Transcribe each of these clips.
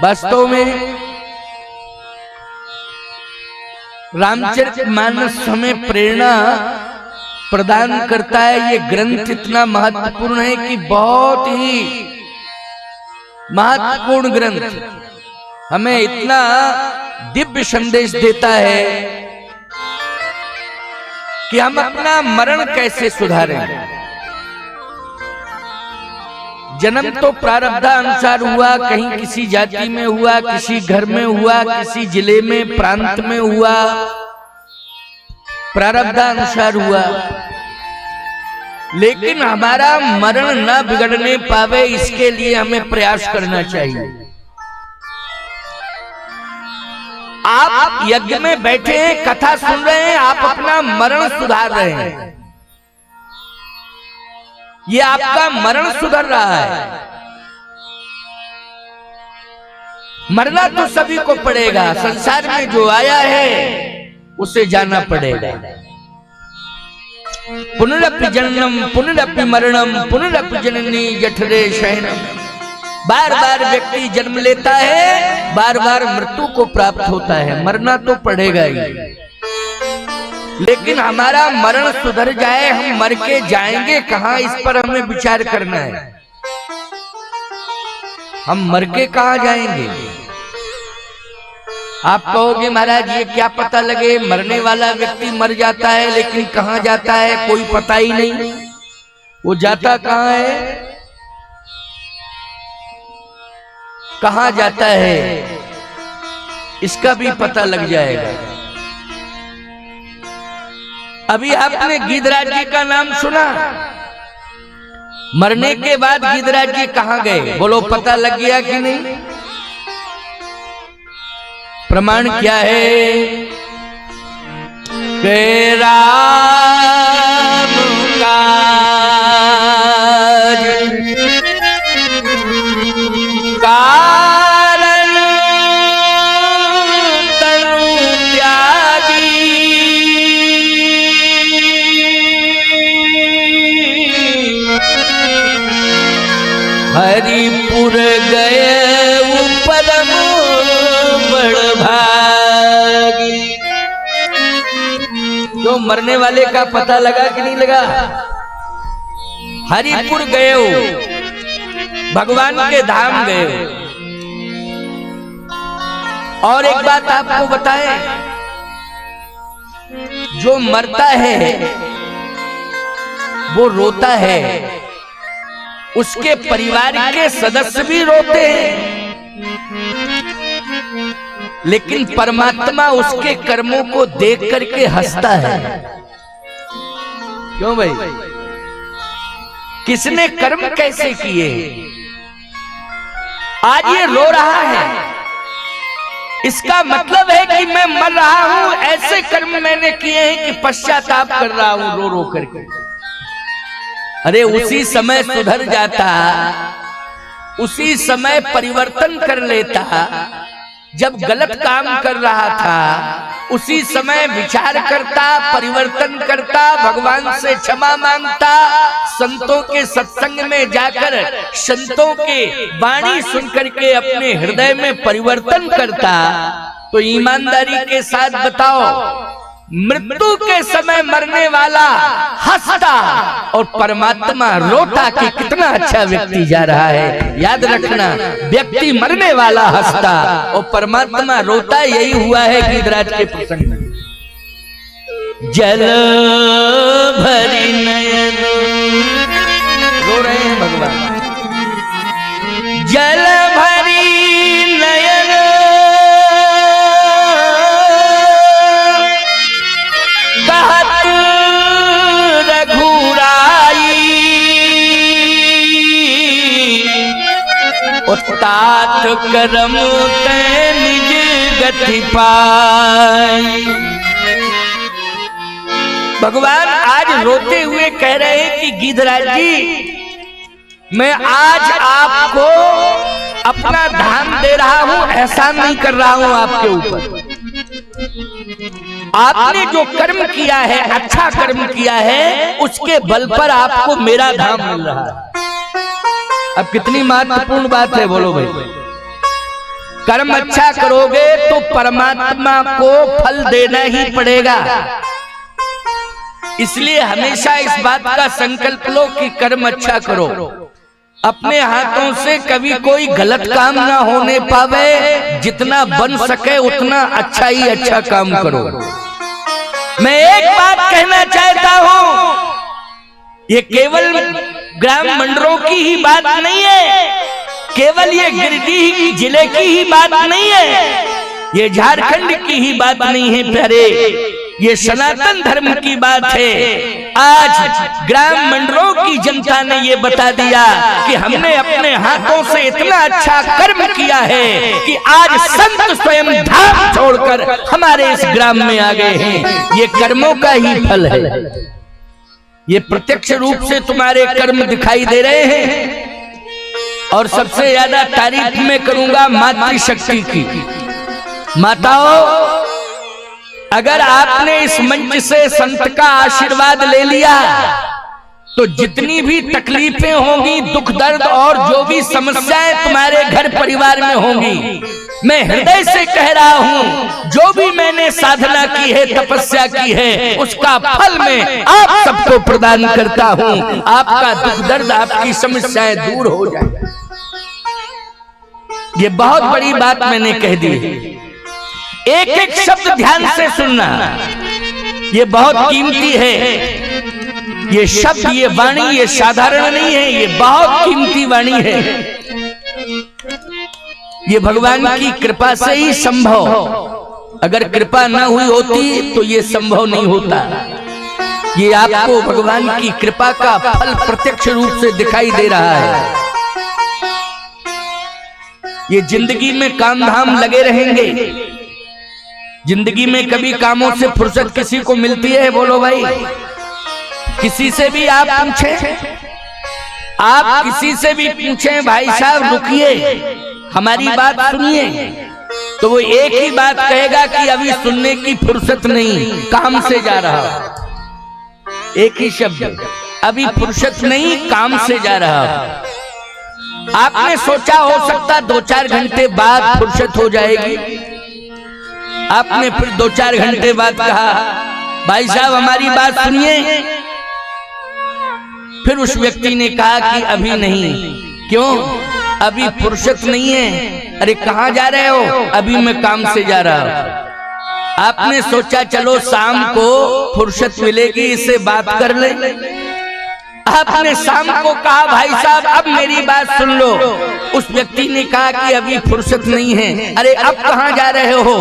वास्तव में रामचरितमानस हमें प्रेरणा प्रदान करता है। ये ग्रंथ इतना महत्वपूर्ण है कि बहुत ही महत्वपूर्ण ग्रंथ हमें इतना दिव्य संदेश देता है कि हम अपना मरण कैसे सुधारें। जन्म तो प्रारब्धानुसार हुआ, कहीं किसी जाति में हुआ, किसी घर में हुआ, किसी जिले में प्रांत में हुआ, प्रारब्धानुसार हुआ, लेकिन हमारा मरण न बिगड़ने पावे इसके लिए हमें प्रयास करना चाहिए। आप यज्ञ में बैठे हैं, कथा सुन रहे हैं, आप अपना मरण सुधार रहे हैं, ये आपका मरण सुधर रहा है। मरना तो सभी को पड़ेगा, संसार में जो आया है उसे जाना पड़ेगा। पुनरपि जन्मम पुनरपि मरणम पुनरपि जननी जठरे शयनम। बार बार व्यक्ति जन्म लेता है, बार बार मृत्यु को प्राप्त होता है, मरना तो पड़ेगा ही। लेकिन हमारा मरण सुधर जाए, हम मर के जाएंगे कहां, इस पर हमें विचार करना है। हम मर के कहां जाएंगे? आप कहोगे महाराज ये क्या पता लगे, मरने वाला व्यक्ति मर जाता है लेकिन कहां जाता है कोई पता ही नहीं, वो जाता कहां है, कहां जाता है इसका भी पता लग जाएगा। अभी आपने गिरिराज जी का नाम सुना, मरने के बाद गिरिराज जी कहां गए, बोलो पता लग गया कि नहीं? प्रमाण क्या है कि राम काज कारण तनु त्यागी, हरिपुर गए परम बड़भागी। जो मरने वाले का पता लगा कि नहीं लगा? हरिपुर गए हो, भगवान के धाम गए हो। और एक बात आपको बताएं, जो मरता है वो रोता है, उसके परिवार के सदस्य भी रोते हैं, लेकिन परमात्मा उसके कर्मों को देख करके हंसता है। क्यों भाई? किसने कर्म कैसे किए, आज ये रो रहा है, इसका मतलब है कि मैं मर रहा हूं, ऐसे कर्म मैंने किए हैं कि पश्चाताप कर रहा हूं रो रो करके। अरे उसी समय सुधर जाता, उसी समय परिवर्तन कर लेता, जब गलत काम कर रहा था उसी समय विचार करता, परिवर्तन करता, भगवान से क्षमा मांगता, संतों के सत्संग में जाकर संतों के वाणी सुनकर के अपने हृदय में परिवर्तन करता, तो ईमानदारी के साथ बताओ, मृत्यु के समय मरने वाला हंसता और परमात्मा रोता कि कितना अच्छा व्यक्ति जा रहा है। याद रखना, व्यक्ति मरने वाला हंसता और परमात्मा रोता, यही हुआ है गिरिराज के प्रसंग में। जल भरी नयन रो रहे हैं भगवान, जल भरी नयन कहत रघुराई, तात करम ते निज गति पाई। भगवान आज रोते हुए कह रहे हैं कि गिरिराज जी, मैं आज आपको अपना धाम दे रहा हूं, एहसान नहीं कर रहा हूं आपके ऊपर। आपने जो कर्म किया है, अच्छा कर्म किया है, उसके बल पर आपको मेरा धाम मिल रहा है। अब कितनी महत्वपूर्ण बात है, बोलो भाई। कर्म अच्छा करोगे तो परमात्मा को फल देना ही पड़ेगा। इसलिए हमेशा इस बात का संकल्प लो कि कर्म अच्छा करो। अपने हाथों से कभी कोई गलत काम ना होने पावे, जितना बन सके उतना अच्छा ही अच्छा काम करो। मैं एक बात कहना चाहता हूं, ये केवल ग्राम मंडलों की ही बात नहीं है, केवल ये गिरिडीह जिले की ही बात नहीं है, ये झारखंड की ही बात नहीं है प्यारे, ये सनातन धर्म की बात है। आज ग्राम मंडलों की जनता ने ये बता दिया कि हमने अपने हाथों से इतना अच्छा कर्म किया है कि आज संत स्वयं धाम छोड़कर हमारे इस ग्राम में आ गए हैं। ये कर्मों का ही फल है, ये प्रत्यक्ष रूप से तुम्हारे कर्म दिखाई दे रहे हैं। और सबसे ज्यादा तारीफ में करूंगा मातृशक्ति की। माताओं, अगर आपने इस मंच से संत का आशीर्वाद ले लिया तो जितनी भी तकलीफें होंगी, दुख दर्द और जो भी समस्याएं तुम्हारे घर परिवार में होंगी, मैं हृदय से कह रहा हूं, जो भी मैंने साधना की है, तपस्या की है, उसका फल मैं आप सबको प्रदान करता हूं। आपका दुख दर्द, आपकी समस्याएं दूर हो जाए। ये बहुत बड़ी बात मैंने कह दी। एक एक शब्द ध्यान से सुनना, ये बहुत कीमती है। ये शब्द, ये वाणी, ये साधारण नहीं है, ये बहुत कीमती वाणी है। ये भगवान की कृपा से ही संभव, अगर कृपा न हुई होती तो ये संभव नहीं होता। ये आपको भगवान की कृपा का फल प्रत्यक्ष रूप से दिखाई दे रहा है। ये जिंदगी में काम धाम लगे रहेंगे, जिंदगी में कभी कामों से फुर्सत किसी को मिलती है? बोलो भाई, किसी से भी आप पूछें, आप किसी से भी पूछें, भाई साहब रुकिए हमारी बात सुनिए, तो वो एक ही बात कहेगा कि अभी सुनने की फुर्सत नहीं, काम से जा रहा। एक ही शब्द, अभी फुर्सत नहीं, काम से जा रहा। आपने सोचा हो सकता 2-4 घंटे बाद फुर्सत हो जाएगी, आपने फिर 2-4 घंटे बाद कहा भाई साहब हमारी बात सुनिए, फिर उस व्यक्ति ने कहा कि अभी नहीं। क्यों? अभी फुर्सत नहीं है। अरे कहाँ जा रहे हो? अभी मैं काम से जा रहा हूं। आपने सोचा चलो शाम को फुर्सत मिलेगी, इससे बात कर ले। आपने शाम को कहा भाई साहब अब मेरी बात सुन लो। उस व्यक्ति ने कहा कि अभी फुर्सत नहीं है। अरे अब कहाँ जा रहे हो?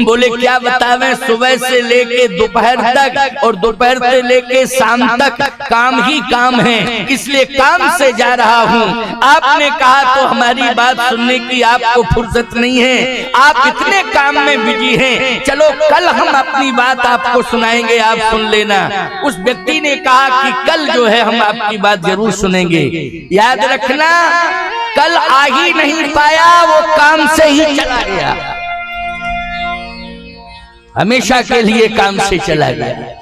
बोले क्या बतावें, सुबह से लेके दोपहर तक और दोपहर से लेके शाम तक काम ही काम है, इसलिए काम से जा रहा हूँ। आपने कहा तो हमारी बात सुनने की आपको फुर्सत नहीं है, आप इतने काम में बिजी हैं, चलो कल हम अपनी बात आपको सुनाएंगे, आप सुन लेना। उस व्यक्ति ने कहा कि कल जो है हम आपकी बात जरूर सुनेंगे। याद रखना, कल आ ही नहीं पाया, वो काम से ही चला गया, हमेशा के लिए काम से चला गया।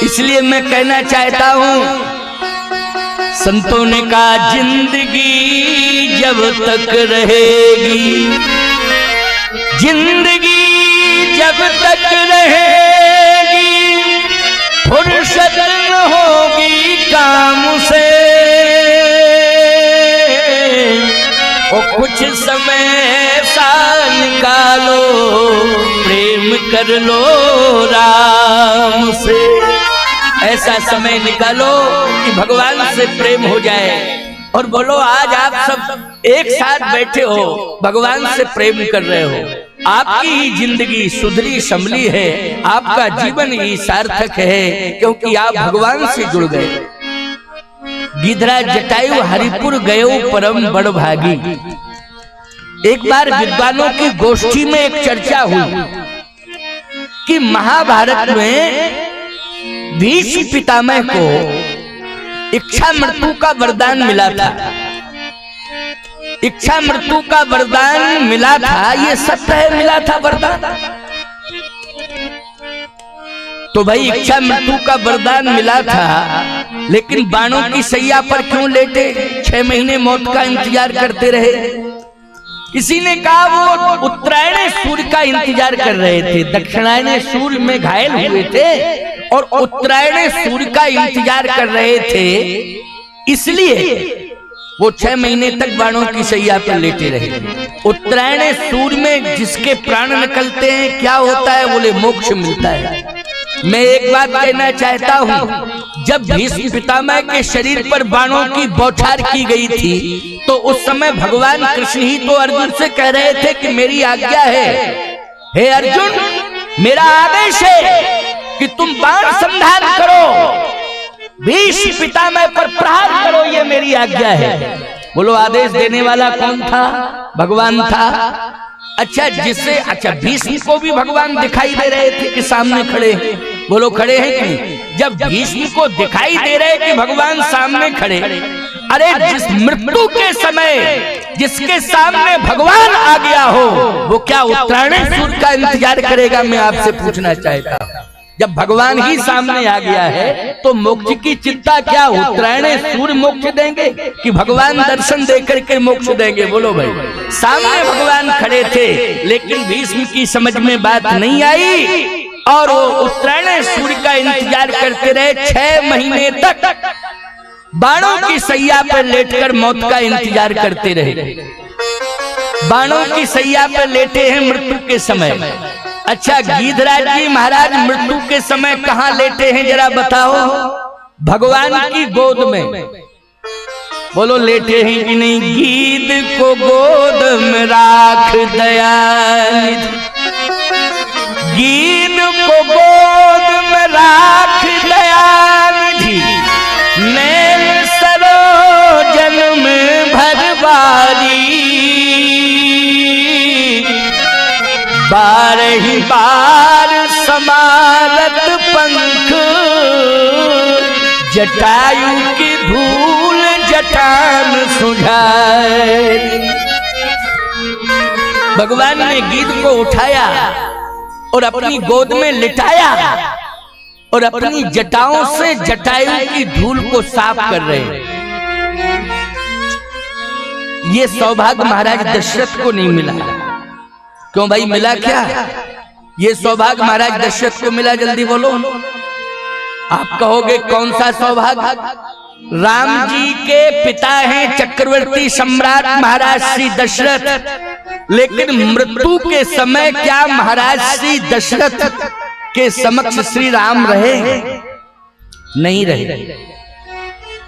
इसलिए मैं कहना चाहता हूं, संतों ने कहा जिंदगी जब तक रहेगी, जिंदगी जब तक रहेगी, फुर्सत न होगी काम से, ओ कुछ समय सा निकालो, प्रेम कर लो राम से। ऐसा समय निकालो कि भगवान से प्रेम हो जाए। और बोलो आज आप सब एक साथ बैठे हो, भगवान से प्रेम कर रहे हो, आपकी ही जिंदगी सुधरी संभली है, आपका जीवन ही सार्थक है, क्योंकि आप भगवान से जुड़ गए। गिधरा जटायु हरिपुर गयो परम बड़ भागी। एक बार विद्वानों की गोष्ठी में एक चर्चा हुई कि महाभारत में भीष्म पितामह को इच्छा मृत्यु का वरदान मिला था। इच्छा मृत्यु का वरदान मिला था, ये सत्य है, मिला था वरदान। तो भाई इच्छा मृत्यु का वरदान मिला था, लेकिन बाणों की सैया पर क्यों लेटे? 6 महीने मौत का इंतजार करते रहे, किसी ने कहा वो उत्तरायण सूर्य का इंतजार कर रहे थे, दक्षिणायन सूर्य में घायल हुए थे और उत्तरायण सूर्य का इंतजार कर रहे थे, इसलिए वो 6 महीने तक बाणों की सैया पर लेटे रहे। उत्तरायण सूर्य में जिसके प्राण निकलते हैं क्या होता है? बोले मोक्ष मिलता है। मैं एक बात कहना चाहता हूँ, जब भीष्म पितामह के शरीर पर बाणों की बौछार की गई थी तो उस समय भगवान कृष्ण ही तो अर्जुन से कह रहे थे कि मेरी आज्ञा है, हे अर्जुन मेरा आदेश है कि तुम बाण संधान करो, भीष्म पितामह पर प्रहार करो, ये मेरी आज्ञा है। बोलो आदेश देने वाला कौन था? भगवान था। अच्छा भीष्म को भी भगवान दिखाई दे रहे थे कि सामने खड़े हैं। बोलो खड़े हैं कि नहीं? जब भीष्म को दिखाई दे रहे कि भगवान सामने खड़े, अरे जिस मृत्यु के समय जिसके सामने भगवान आ गया हो वो क्या उत्तरायण सूर्य का इंतजार करेगा? मैं आपसे पूछना चाहता हूं। जब भगवान ही सामने आ गया है तो मोक्ष की चिंता क्या? उत्तरायण सूर्य मोक्ष देंगे कि भगवान दर्शन देकर के मोक्ष देंगे? बोलो भाई, सामने भगवान खड़े थे लेकिन भीष्म की समझ में बात नहीं आई और वो उत्तरायण सूर्य का इंतजार करते रहे। 6 महीने तक बाणों की सैया पर लेटकर मौत का इंतजार करते रहे। बाणों की सैया पर लेटे हैं मृत्यु के समय। अच्छा गीधराज जी महाराज मृत्यु के समय कहां लेटे हैं जरा बताओ? भगवान की गोद में। बोलो लेटे हैं कि नहीं? गीध को गोद में राख दयानिधि, गीध को गोद में राख दयानिधि, नैन सरोजन में भरवारी, बारही बार समारत पंख, जटायु की धूल जटान सुझाए। भगवान ने गीध को उठाया और अपनी गोद में लिटाया और अपनी जटाओं से जटायु की धूल को साफ कर रहे। ये सौभाग्य महाराज दशरथ को नहीं मिला। क्यों भाई मिला क्या? ये सौभाग्य महाराज दशरथ को मिला, जल्दी बोलो। आप कहोगे कौन सा सौभाग्य? राम जी के पिता हैं चक्रवर्ती सम्राट महाराज श्री दशरथ, लेकिन मृत्यु के समय क्या महाराज श्री दशरथ के समक्ष श्री राम रहे? नहीं रहे।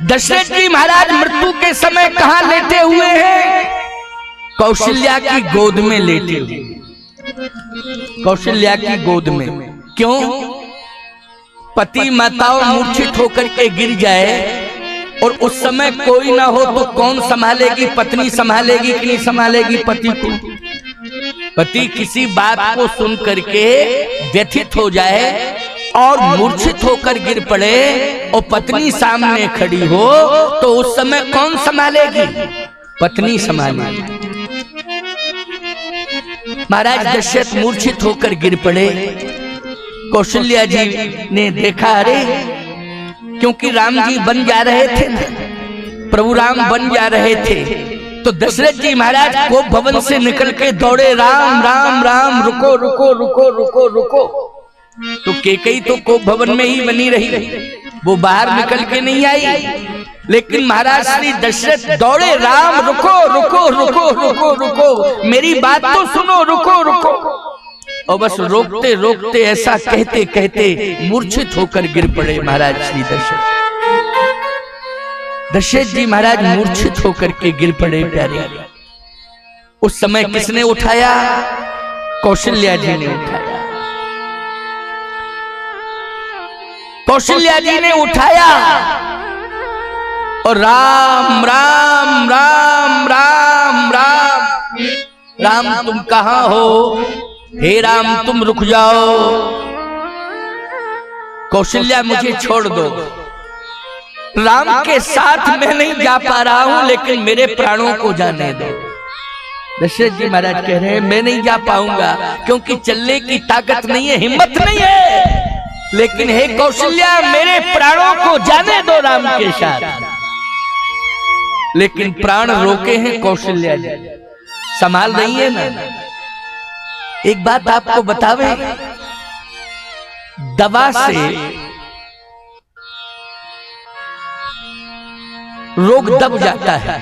दशरथ जी महाराज मृत्यु के समय कहां लेटे हुए हैं? कौशल्या की गोद में लेटे हुए। कौशल्या की गोद में। क्यों? पति माताओं मूर्छित होकर के गिर जाए और उस समय कोई ना हो तो कौन संभालेगी? पत्नी संभालेगी कि नहीं संभालेगी पति को? पति किसी बात को सुन करके व्यथित हो जाए और मूर्छित होकर गिर पड़े और पत्नी सामने खड़ी हो तो उस समय कौन संभालेगी? पत्नी संभालेगी। महाराज दशरथ मूर्छित होकर गिर पड़े। कौशल्या जी ने देखा, अरे क्योंकि राम जी बन जा रहे थे ना, प्रभु राम बन जा रहे थे, तो दशरथ जी महाराज कोप भवन से निकल के दौड़े, राम राम राम, रुको रुको रुको रुको रुको। तो केकई तो कोप भवन में ही बनी रही, वो बाहर निकल के नहीं आई। लेकिन महाराज श्री दशरथ दौड़े, राम रुको रुको रुको रुको रुको, मेरी बात तो सुनो, रुको रुको। और बस रोकते रोकते ऐसा कहते कहते मूर्छित होकर गिर पड़े महाराज श्री दशरथ। दशरथ जी महाराज मूर्छित होकर के गिर पड़े प्यारे। उस समय किसने उठाया? कौशल्या जी ने उठाया। कौशल्या जी ने उठाया और राम राम राम राम राम, राम तुम कहां हो? हे राम तुम रुक जाओ, कौशल्या मुझे छोड़ दो, राम के साथ मैं नहीं जा पा रहा हूं, लेकिन मेरे प्राणों को जाने दो। दशरथ जी महाराज कह रहे हैं मैं नहीं जा पाऊंगा क्योंकि चलने की ताकत नहीं है, हिम्मत नहीं है, लेकिन हे कौशल्या मेरे प्राणों को जाने दो राम के साथ। लेकिन प्राण रोके हैं कौशल्या जी। संभाल रही है ना। एक बात आपको बतावे, दवा से रोग दब जाता है,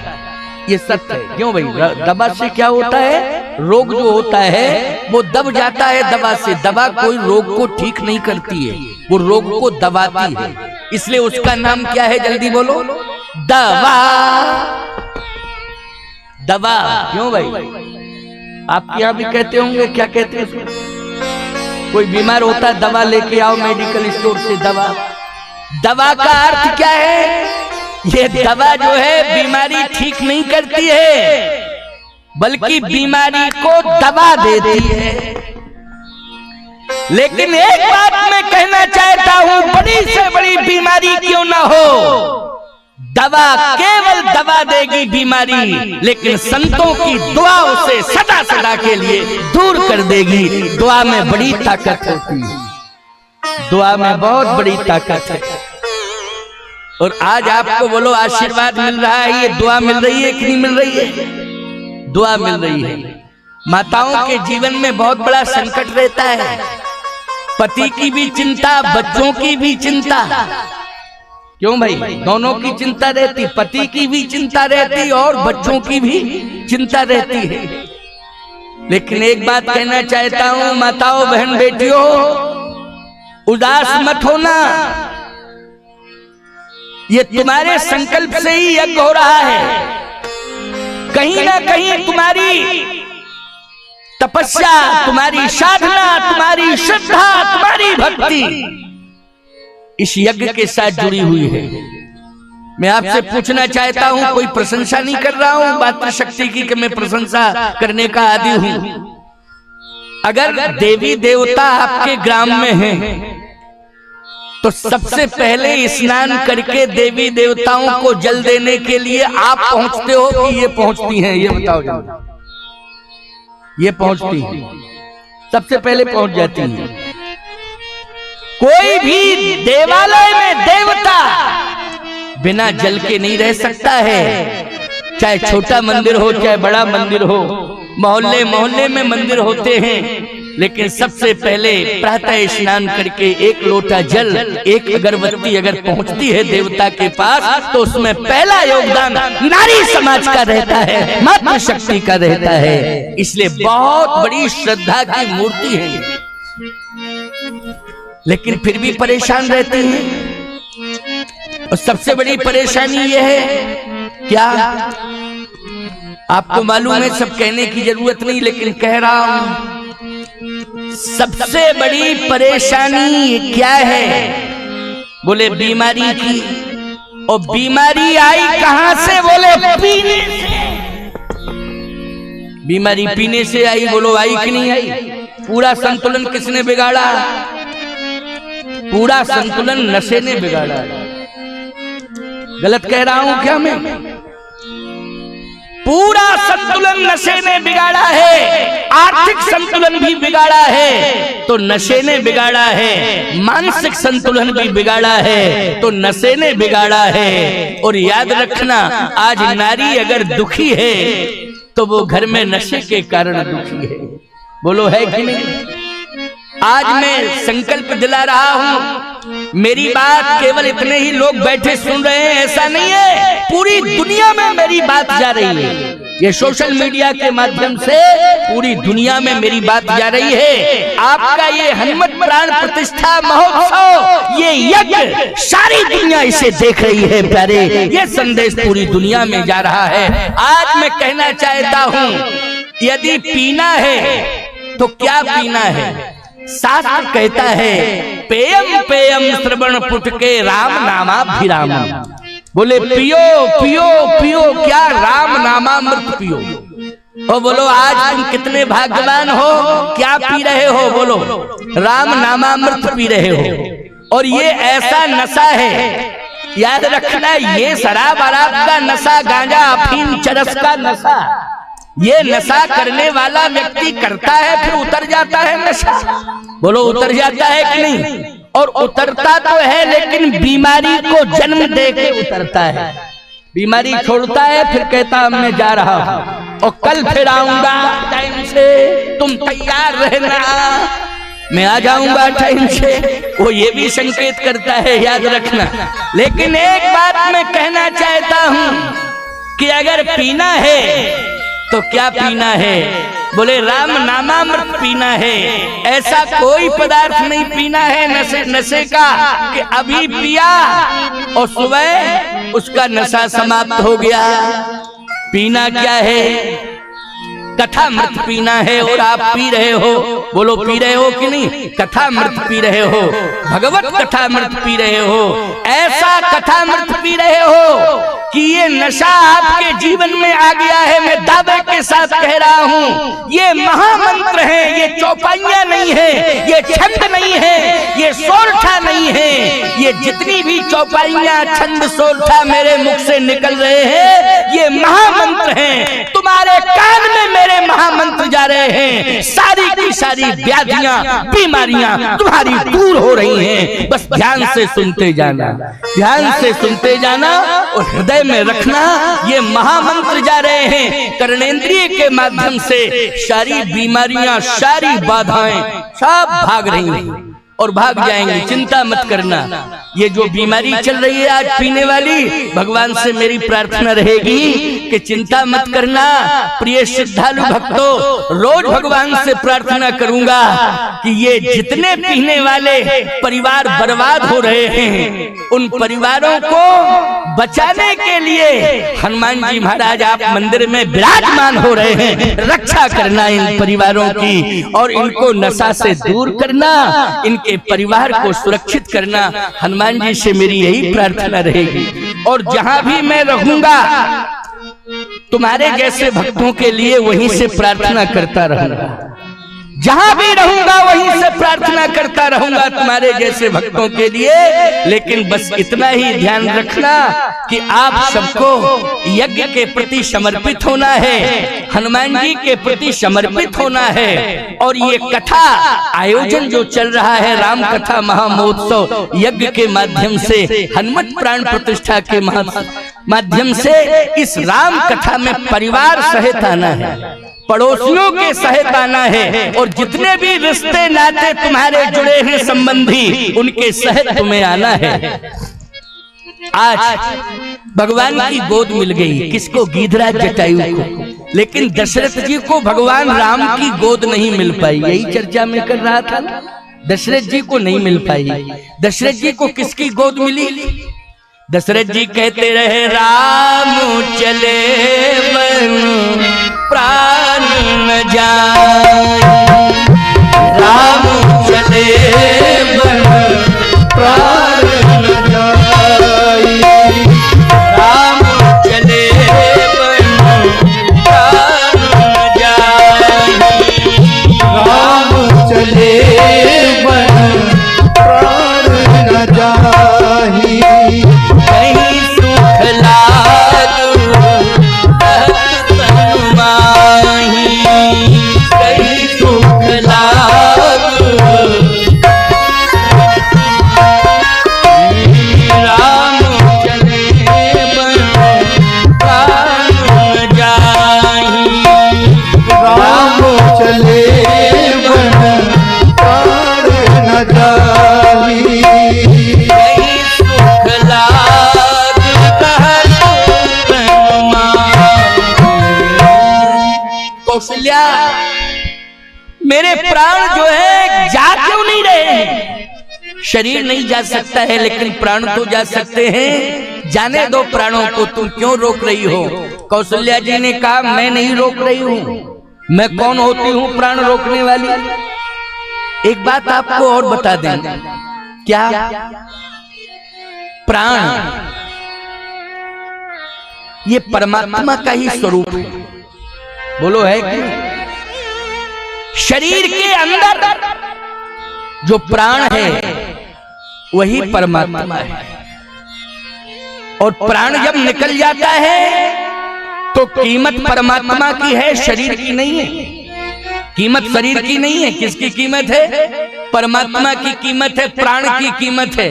ये सत्य है। क्यों भाई? दवा से क्या होता है? रोग जो होता है वो दब जाता है दवा से। दवा कोई रोग को ठीक नहीं करती है, वो रोग को दबाती है। इसलिए उसका नाम क्या है? जल्दी बोलो। दवा। दवा। क्यों भाई? आपके यहां भी कहते होंगे, क्या कहते हैं? कोई बीमार होता है, दवा लेके आओ मेडिकल स्टोर से। दवा। दवा का अर्थ क्या है? ये दवा जो है बीमारी ठीक नहीं करती है, बल्कि बीमारी को दबा देती है। लेकिन एक बात मैं कहना चाहता हूं, बड़ी से बड़ी बीमारी क्यों ना हो, दवा केवल दबा देगी बीमारी, लेकिन संतों की दुआओं से सदा सदा के लिए दूर कर देगी। दुआ में बड़ी ताकत होती है, दुआ में बहुत बड़ी ताकत है। और आज आपको बोलो आशीर्वाद मिल रहा है, ये दुआ मिल रही है कि नहीं मिल रही है? दुआ मिल रही है। माताओं के जीवन में बहुत बड़ा संकट रहता है, पति की भी चिंता, बच्चों की भी चिंता। क्यों भाई? दोनों की चिंता रहती, पति की भी चिंता रहती और बच्चों की भी चिंता रहती है। लेकिन एक बात कहना चाहता हूं, माताओं, बहन, बेटियों, उदास मत होना। ये तुम्हारे संकल्प से ही यज्ञ हो रहा है। कहीं ना कहीं तुम्हारी तपस्या, तुम्हारी साधना, तुम्हारी श्रद्धा, तुम्हारी भक्ति इस यज्ञ के साथ जुड़ी हुई है। मैं आपसे पूछना चाहता हूं, कोई प्रशंसा नहीं कर रहा हूं मातृशक्ति की कि मैं प्रशंसा करने का आदी हूं। अगर देवी देवता आपके ग्राम में हैं, तो सबसे पहले स्नान करके देवी देवताओं को जल देने के लिए आप पहुंचते हो कि ये पहुंचती हैं? ये बताओ जल्दी। ये पहुंचती हैं, सबसे पहले पहुंच जाती हैं। कोई भी देवालय में देवता बिना जल के नहीं रह सकता है। चाहे छोटा मंदिर हो, चाहे बड़ा मंदिर हो, मोहल्ले मोहल्ले में मंदिर होते हैं, लेकिन सबसे पहले प्रातः स्नान करके एक लोटा जल, एक अगरबत्ती अगर पहुंचती है देवता के पास, तो उसमें पहला योगदान नारी समाज का रहता है, मातृशक्ति का रहता है। इसलिए बहुत बड़ी श्रद्धा की मूर्ति है, लेकिन फिर भी परेशान रहते हैं। और सबसे बड़ी परेशानी यह है, क्या आपको मालूम है? सब कहने की जरूरत नहीं, लेकिन कह रहा हूं, सबसे बड़ी परेशानी क्या है? बोले बीमारी की। और बीमारी आई कहां से? बोले पीने से। बीमारी पीने से आई। बोलो आई कि नहीं आई? पूरा संतुलन किसने बिगाड़ा? पूरा संतुलन नशे ने बिगाड़ा। गलत कह रहा हूं क्या मैं? पूरा संतुलन नशे ने बिगाड़ा है। आर्थिक संतुलन भी बिगाड़ा है तो नशे ने बिगाड़ा है, मानसिक संतुलन भी बिगाड़ा है तो नशे ने बिगाड़ा है। और याद रखना, आज नारी अगर दुखी है तो वो घर में नशे के कारण दुखी है। बोलो है कि नहीं? आज मैं संकल्प दिला रहा हूं, मेरी बात केवल इतने ही लोग बैठे सुन रहे हैं ऐसा नहीं है, पूरी दुनिया में मेरी बात जा रही है। ये सोशल मीडिया के माध्यम से पूरी दुनिया में मेरी बात जा रही है। आपका ये हनुमत प्राण प्रतिष्ठा महोत्सव, ये यज्ञ, सारी दुनिया इसे देख रही है प्यारे। ये संदेश पूरी दुनिया में जा रहा है। आज मैं कहना चाहता हूं, यदि पीना है तो क्या पीना है? शास्त्र कहता है, पेयम पेयम श्रवण पुट के राम नामाभिराम। बोले पियो पियो पियो, क्या राम नामामृत पियो। और बोलो आज तुम कितने भाग्यवान हो, क्या पी रहे हो? बोलो राम नामामृत पी रहे हो। और ये ऐसा नशा है, याद रखना, ये शराब अराब का नशा, गांजा अफीम चरस का नशा, ये नशा करने वाला व्यक्ति करता है फिर उतर जाता है नशा। बोलो उतर जाता है कि नहीं? और उतरता तो है, लेकिन बीमारी को जन्म दे के उतरता है। बीमारी छोड़ता है, फिर कहता अब मैं जा रहा हूं और कल फिर आऊंगा टाइम से, तुम तैयार रहना, मैं आ जाऊंगा टाइम से। वो ये भी संकेत करता है, याद रखना। लेकिन एक बात मैं कहना चाहता हूं कि अगर पीना है तो क्या पीना है? बोले राम नामामृत पीना है। ऐसा कोई पदार्थ नहीं पीना है नशे नशे का कि अभी पिया और सुबह उसका नशा समाप्त हो गया। पीना क्या है? कथामृत पीना है। और आप पी रहे हो, बोलो पी रहे हो कि नहीं? कथामृत पी रहे हो, भगवत कथामृत पी रहे हो। ऐसा कथामृत पी रहे हो कि ये नशा आपके जीवन में आ गया है। मैं दावे के साथ कह रहा हूँ, ये महामंत्र है, ये चौपाइयां नहीं है, ये छंद नहीं है, ये सोरठा नहीं है। ये जितनी भी चौपाइयां छंद सोरठा मेरे मुख से निकल रहे हैं, ये महामंत्र हैं। तुम्हारे कान में मेरे महामंत्र जा रहे हैं। सारी की सारी व्याधियां, बीमारियां तुम्हारी दूर हो रही हैं। बस ध्यान से सुनते जाना, ध्यान से सुनते जाना और हृदय में रखना। ये महामंत्र जा रहे हैं, कर्णेंद्रिय के माध्यम से सारी बीमारियां, सारी बाधाएं सब भाग रही हैं और भाग जाएंगी। चिंता मत करना। ये जो बीमारी चल रही है आज पीने वाली, भगवान से मेरी प्रार्थना रहेगी कि चिंता मत करना। प्रिय श्रद्धालु भक्तों, रोज भगवान से प्रार्थना करूंगा कि ये जितने पीने वाले परिवार बर्बाद हो रहे हैं, उन परिवारों को बचाने के लिए हनुमान जी महाराज आप मंदिर में विराजमान हो रहे हैं। रक्षा करना इन परिवारों की और इनको नशा से दूर करना, इनके परिवार को सुरक्षित करना। हनुमान जी से मेरी यही प्रार्थना रहेगी। और जहां भी मैं रहूंगा तुम्हारे जैसे भक्तों के लिए वहीं से प्रार्थना करता रहूंगा। जहां भी रहूंगा वहीं से प्रार्थना करता रहूंगा तुम्हारे जैसे भक्तों के लिए। लेकिन बस इतना ही ध्यान रखना कि आप सबको यज्ञ के प्रति समर्पित होना है, हनुमान जी के प्रति समर्पित होना है। और ये कथा आयोजन जो चल रहा है, राम कथा महामहोत्सव, यज्ञ के माध्यम से, हनुमत प्राण प्रतिष्ठा के माध्यम से इस राम कथा में परिवार सहित आना है, पड़ोसियों के सहित आना है। और जितने भी रिश्ते नाते तुम्हारे जुड़े हैं संबंधी, उनके सहित तुम्हें आना है। आज भगवान की गोद मिल गई। किसको? गिधराज जटायु को। लेकिन दशरथ जी को भगवान राम की गोद नहीं मिल पाई। यही चर्चा में कर रहा था, दशरथ जी को नहीं मिल पाई। दशरथ जी को किसकी गोद मिली? दशरथ जी कहते रहे, राम चले वन प्राण न जाए, राम चले वन प्राण न जाए, राम चले वन प्राण न जाए, राम चले वन प्राण न जाए। कहीं सुख लागू कहीं सुख लागू, राम चले वन प्राण न जाहि, राम चले वन प्राण न जाहि। कहीं सुख लाग कहत कौशल्या, मेरे प्राण जो है जा क्यों नहीं रहे? शरीर नहीं जा सकता है लेकिन प्राण तो जा सकते हैं। जाने दो प्राणों को, तुम क्यों रोक रही हो? कौशल्या जी ने कहा, मैं नहीं रोक रही हूं। मैं कौन होती हूं प्राण रोकने वाली? एक बात आपको और बता दें, क्या प्राण ये परमात्मा का ही स्वरूप है। बोलो है कि शरीर के अंदर जो प्राण है वही परमात्मा है। और प्राण जब निकल जाता है तो कीमत परमात्मा की है, शरीर की नहीं है। कीमत शरीर की नहीं है। किसकी कीमत है? परमात्मा की कीमत है, प्राण की कीमत है।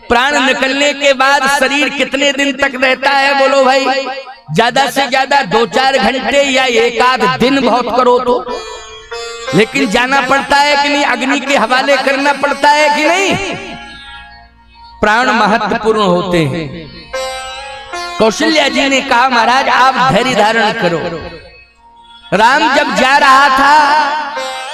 प्राण निकलने के बाद शरीर कितने दिन तक रहता है बोलो भाई? ज्यादा से ज्यादा 2-4 घंटे या 1 आध दिन बहुत करो तो, लेकिन जाना पड़ता है कि नहीं? अग्नि के हवाले करना पड़ता है कि नहीं? प्राण महत्वपूर्ण होते हैं। कौशल्या जी ने कहा महाराज आप धैर्य धारण करो। राम जब जा रहा था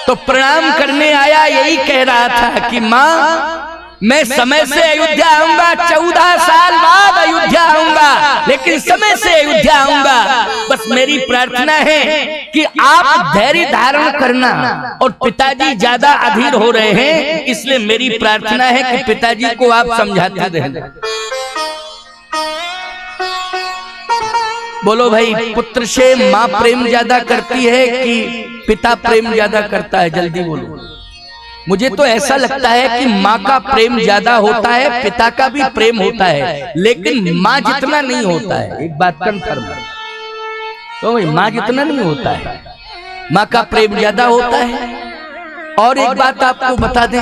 तो प्रणाम करने आया, यही कह रहा था कि माँ मैं समय से अयोध्या आऊंगा, 14 साल बाद अयोध्या आऊंगा, लेकिन समय से अयोध्या आऊंगा। बस मेरी प्रार्थना है कि आप धैर्य धारण करना। और पिताजी ज्यादा अधीर हो रहे हैं, इसलिए मेरी प्रार्थना है कि पिताजी को आप समझाते रहना। बोलो भाई, पुत्र से माँ प्रेम ज्यादा करती है कि पिता प्रेम ज्यादा करता है? जल्दी बोलो। मुझे तो ऐसा लगता है कि माँ का प्रेम ज्यादा होता है, पिता का भी प्रेम होता है, लेकिन माँ जितना नहीं होता है। एक बात कन्फर्म है तो भाई, माँ जितना नहीं होता है, माँ का प्रेम ज्यादा होता है। और एक बात आपको बता दें,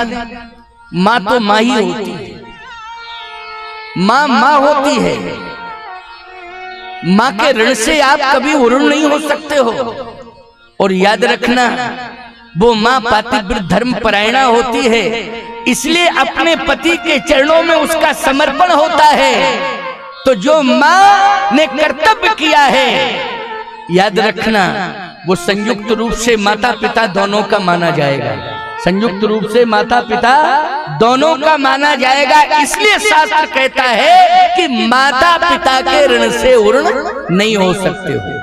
माँ तो माँ ही होती है, माँ माँ होती है। माँ के ऋण से आप कभी ऋण नहीं हो सकते हो। और याद रखना, वो माँ पातिव्रत धर्म परायणा होती है, इसलिए अपने पति के चरणों में उसका समर्पण होता है। तो जो माँ ने कर्तव्य किया है, याद रखना, वो संयुक्त रूप से माता पिता दोनों का माना जाएगा। संयुक्त रूप से माता पिता दोनों का माना जाएगा। इसलिए शास्त्र कहता है कि माता पिता के ऋण से ऋण नहीं हो सकते हो।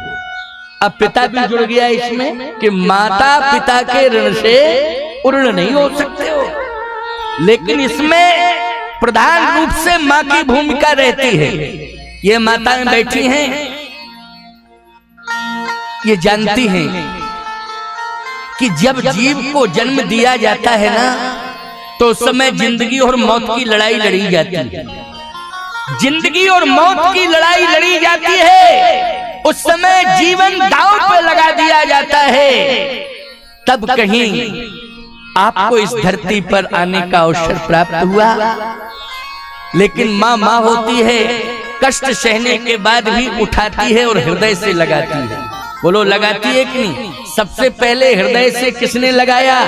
अब पिता भी जुड़ गया इसमें कि माता पिता के ऋण से ऋण नहीं हो सकते हो। लेकिन इसमें प्रधान रूप से माँ की भूमिका रहती है। ये माताएं बैठी हैं, ये जानती हैं कि जब जीव को जन्म दिया जाता है ना, तो उस समय जिंदगी और मौत की लड़ाई लड़ी जाती है। जिंदगी और मौत की लड़ाई लड़ी जाती है। उस समय जीवन दांव पर लगा दिया जाता है। तब कहीं आपको इस धरती पर आने का अवसर प्राप्त हुआ। लेकिन माँ माँ होती है, कष्ट सहने के बाद भी उठाती है और हृदय से लगाती है। बोलो, लगाती है कि नहीं? सबसे पहले हृदय से किसने लगाया?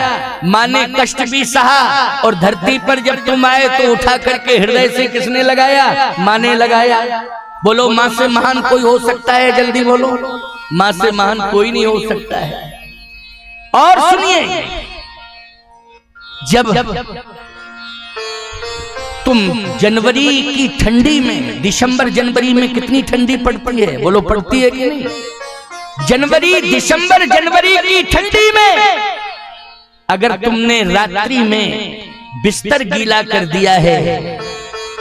माँ ने कष्ट भी सहा, और धरती पर जब तुम आए तो उठा करके हृदय से किसने लगाया? माँ ने लगाया। बोलो, माँ से महान कोई हो सकता है? जल्दी बोलो, माँ से महान कोई नहीं हो सकता है। और सुनिए, जब तुम जनवरी की ठंडी में, दिसंबर जनवरी में कितनी ठंडी पड़ती है? बोलो, पड़ती है कि नहीं? जनवरी, दिसंबर जनवरी की ठंडी में अगर तुमने रात्रि में बिस्तर गीला कर दिया है,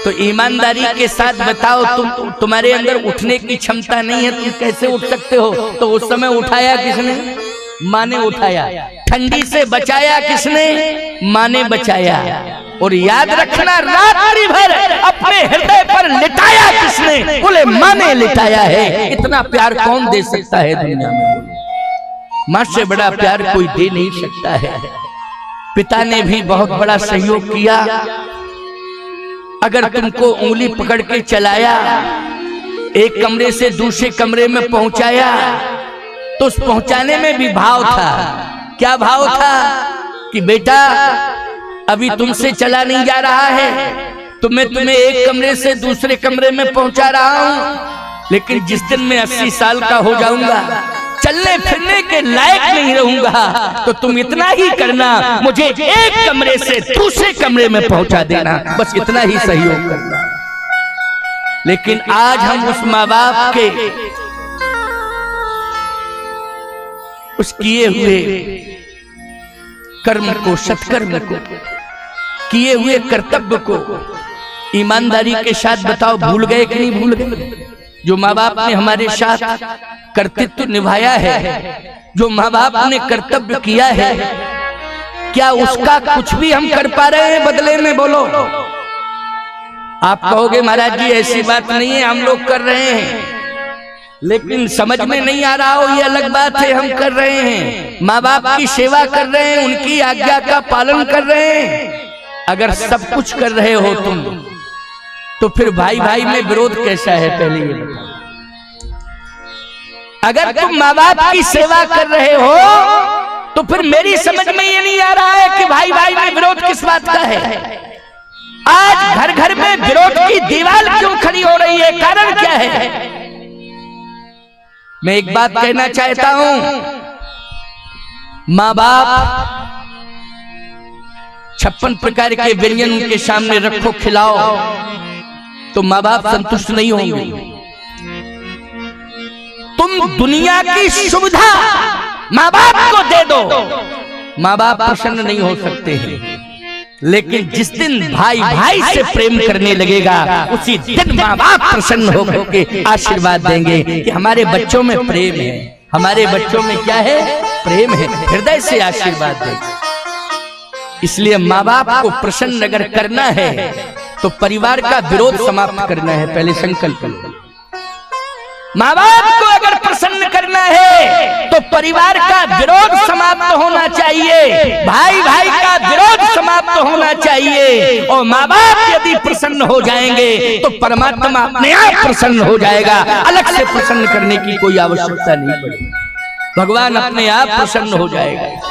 तो ईमानदारी के साथ बताओ, तुम्हारे अंदर उठने की क्षमता नहीं है, तुम कैसे उठ सकते हो? तो उस समय उठाया किसने? माँ ने उठाया। ठंडी से बचाया किसने? माँ ने बचाया। और याद रखना, रात्रि भर अपने हृदय पर लिटाया किसने? बोले, माँ ने लिटाया है। इतना प्यार कौन दे सकता है दुनिया में? माँ से बड़ा प्यार कोई दे नहीं सकता है। पिता ने भी बहुत बड़ा सहयोग किया। अगर तुमको उंगली पकड़ के चलाया, एक कमरे से दूसरे कमरे में पहुंचाया, तो उस पहुंचाने में भी भाव था। क्या भाव था? कि बेटा, अभी तुमसे चला नहीं जा रहा है, तो मैं तुम्हें एक कमरे से दूसरे कमरे में पहुंचा रहा हूं, लेकिन जिस दिन मैं 80 साल का हो जाऊंगा, चलने फिरने के लायक नहीं रहूंगा, तो तुम इतना ही करना, मुझे एक कमरे से दूसरे कमरे में पहुंचा देना, बस इतना ही सहयोग करना। लेकिन आज हम उस माँ बाप के उस किए हुए कर्म को, सत्कर्म को, किए हुए कर्तव्य को ईमानदारी के साथ बताओ, भूल गए कि नहीं भूल गए? जो माँ बाप ने हमारे साथ कर्तव्य निभाया है, जो माँ बाप ने कर्तव्य किया है, क्या उसका कुछ भी हम कर पा रहे हैं बदले में? बोलो। आप कहोगे महाराज जी ऐसी बात नहीं है, हम लोग कर रहे हैं। लेकिन समझ में नहीं आ रहा हो ये अलग बात है। हम कर रहे हैं, माँ बाप की सेवा कर रहे हैं, उनकी आज्ञा का पालन कर रहे हैं। अगर सब कुछ कर रहे हो तुम, तो फिर भाई भाई में विरोध कैसा है, पहले ये बताओ। अगर तुम माँ बाप की सेवा कर रहे हो तो फिर मेरी समझ में ये नहीं आ रहा है कि भाई भाई में विरोध किस बात का है। आज घर घर में विरोध की दीवार क्यों खड़ी हो रही है, कारण क्या है? मैं एक बात कहना चाहता हूं, माँ बाप 56 प्रकार के व्यंजन उनके सामने रखो, खिलाओ, तो माँ बाप संतुष्ट नहीं होंगे। तुम दुनिया की सुविधा माँ बाप को दे दो, माँ बाप प्रसन्न नहीं हो सकते हैं। लेकिन जिस दिन भाई भाई से प्रेम करने लगेगा, उसी दिन माँ बाप प्रसन्न होकर के आशीर्वाद देंगे कि हमारे बच्चों में प्रेम है, हमारे बच्चों में क्या है, प्रेम है, हृदय से आशीर्वाद देंगे। इसलिए माँ बाप को प्रसन्न अगर करना है तो परिवार का विरोध समाप्त करना है, पहले संकल्प लो। माँ बाप को अगर प्रसन्न करना है तो परिवार का विरोध समाप्त होना चाहिए, भाई भाई का विरोध समाप्त होना चाहिए। और माँ बाप यदि प्रसन्न हो जाएंगे तो परमात्मा अपने आप प्रसन्न हो जाएगा, अलग से प्रसन्न करने की कोई आवश्यकता नहीं पड़ेगी, भगवान अपने आप प्रसन्न हो जाएगा।